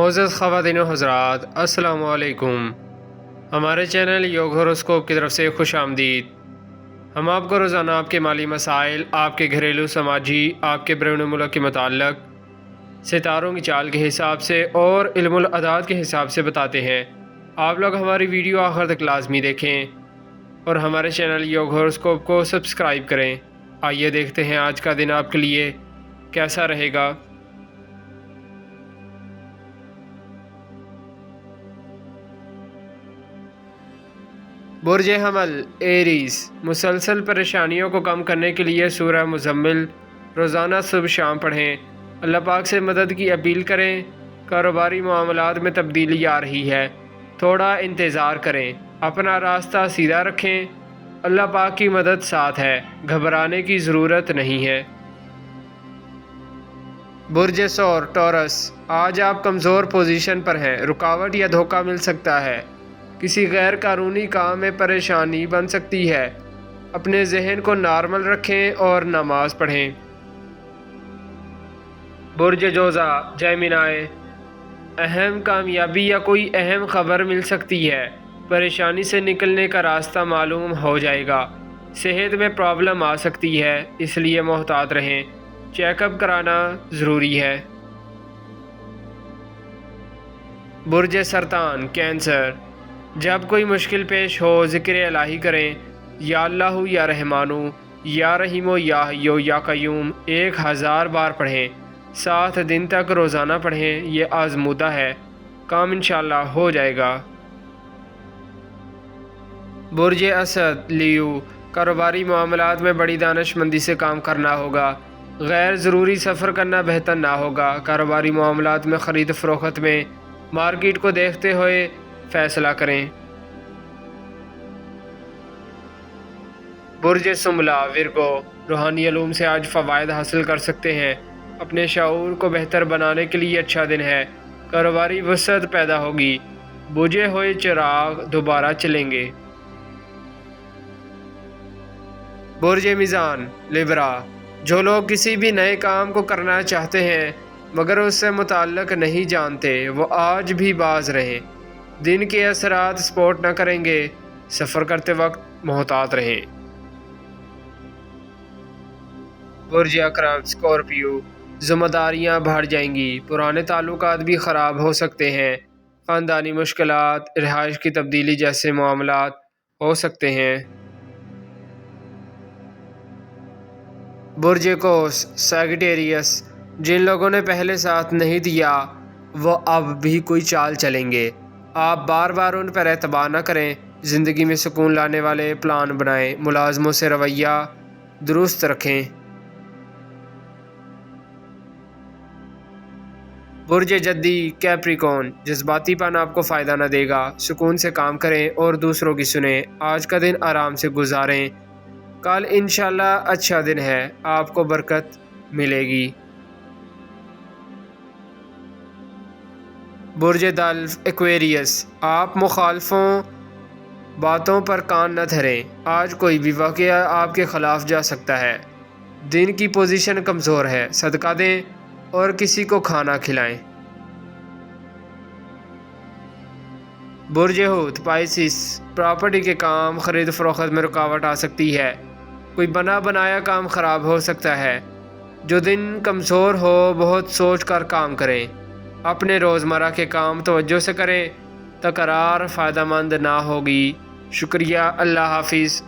معزز خواتین و حضرات، السلام علیکم۔ ہمارے چینل یوگ ہوروسکوپ کی طرف سے خوش آمدید۔ ہم آپ کو روزانہ آپ کے مالی مسائل، آپ کے گھریلو سماجی، آپ کے بیرون ملک کے متعلق ستاروں کی چال کے حساب سے اور علم الاعداد کے حساب سے بتاتے ہیں۔ آپ لوگ ہماری ویڈیو آخر تک لازمی دیکھیں اور ہمارے چینل یوگ ہوروسکوپ کو سبسکرائب کریں۔ آئیے دیکھتے ہیں آج کا دن آپ کے لیے کیسا رہے گا۔ برج حمل ایریز، مسلسل پریشانیوں کو کم کرنے کے لیے سورہ مزمل روزانہ صبح شام پڑھیں۔ اللہ پاک سے مدد کی اپیل کریں۔ کاروباری معاملات میں تبدیلی آ رہی ہے، تھوڑا انتظار کریں۔ اپنا راستہ سیدھا رکھیں، اللہ پاک کی مدد ساتھ ہے، گھبرانے کی ضرورت نہیں ہے۔ برج ثور ٹورس، آج آپ کمزور پوزیشن پر ہیں، رکاوٹ یا دھوکہ مل سکتا ہے۔ کسی غیر قانونی کام میں پریشانی بن سکتی ہے۔ اپنے ذہن کو نارمل رکھیں اور نماز پڑھیں۔ برج جوزا جیمنائی، اہم کامیابی یا کوئی اہم خبر مل سکتی ہے۔ پریشانی سے نکلنے کا راستہ معلوم ہو جائے گا۔ صحت میں پرابلم آ سکتی ہے، اس لیے محتاط رہیں۔ چیک اپ کرانا ضروری ہے۔ برج سرطان کینسر، جب کوئی مشکل پیش ہو ذکر الہی کریں۔ یا اللہ یا رحمانو، یا رحیمو، یا حیو یا قیوم 1000 بار پڑھیں۔ 7 دن تک روزانہ پڑھیں، یہ آزمودہ ہے، کام انشاءاللہ ہو جائے گا۔ برج اسد لیو، کاروباری معاملات میں بڑی دانش مندی سے کام کرنا ہوگا۔ غیر ضروری سفر کرنا بہتر نہ ہوگا۔ کاروباری معاملات میں خرید فروخت میں مارکیٹ کو دیکھتے ہوئے فیصلہ کریں۔ برج سنبلہ ورگو، روحانی علوم سے آج فوائد حاصل کر سکتے ہیں۔ اپنے شعور کو بہتر بنانے کے لیے اچھا دن ہے۔ کاروباری وسعت پیدا ہوگی، بجھے ہوئے چراغ دوبارہ چلیں گے۔ برج میزان لیبرا، جو لوگ کسی بھی نئے کام کو کرنا چاہتے ہیں مگر اس سے متعلق نہیں جانتے، وہ آج بھی باز رہیں۔ دن کے اثرات سپورٹ نہ کریں گے، سفر کرتے وقت محتاط رہیں۔ برج اکرم اسکورپیو، ذمہ داریاں بڑھ جائیں گی، پرانے تعلقات بھی خراب ہو سکتے ہیں۔ خاندانی مشکلات، رہائش کی تبدیلی جیسے معاملات ہو سکتے ہیں۔ برج قوس سیگیٹیریس، جن لوگوں نے پہلے ساتھ نہیں دیا وہ اب بھی کوئی چال چلیں گے۔ آپ بار بار ان پر اعتبار نہ کریں۔ زندگی میں سکون لانے والے پلان بنائیں۔ ملازموں سے رویہ درست رکھیں۔ برج جدی کیپریکون، جذباتی پن آپ کو فائدہ نہ دے گا، سکون سے کام کریں اور دوسروں کی سنیں۔ آج کا دن آرام سے گزاریں، کل انشاءاللہ اچھا دن ہے، آپ کو برکت ملے گی۔ برج دلو ایکویریس، آپ مخالفوں باتوں پر کان نہ دھریں۔ آج کوئی بھی واقعہ آپ کے خلاف جا سکتا ہے۔ دن کی پوزیشن کمزور ہے، صدقہ دیں اور کسی کو کھانا کھلائیں۔ برج حوت پائسس، پراپرٹی کے کام خرید فروخت میں رکاوٹ آ سکتی ہے۔ کوئی بنا بنایا کام خراب ہو سکتا ہے۔ جو دن کمزور ہو بہت سوچ کر کام کریں۔ اپنے روزمرہ کے کام توجہ سے کریں، تکرار فائدہ مند نہ ہوگی۔ شکریہ، اللہ حافظ۔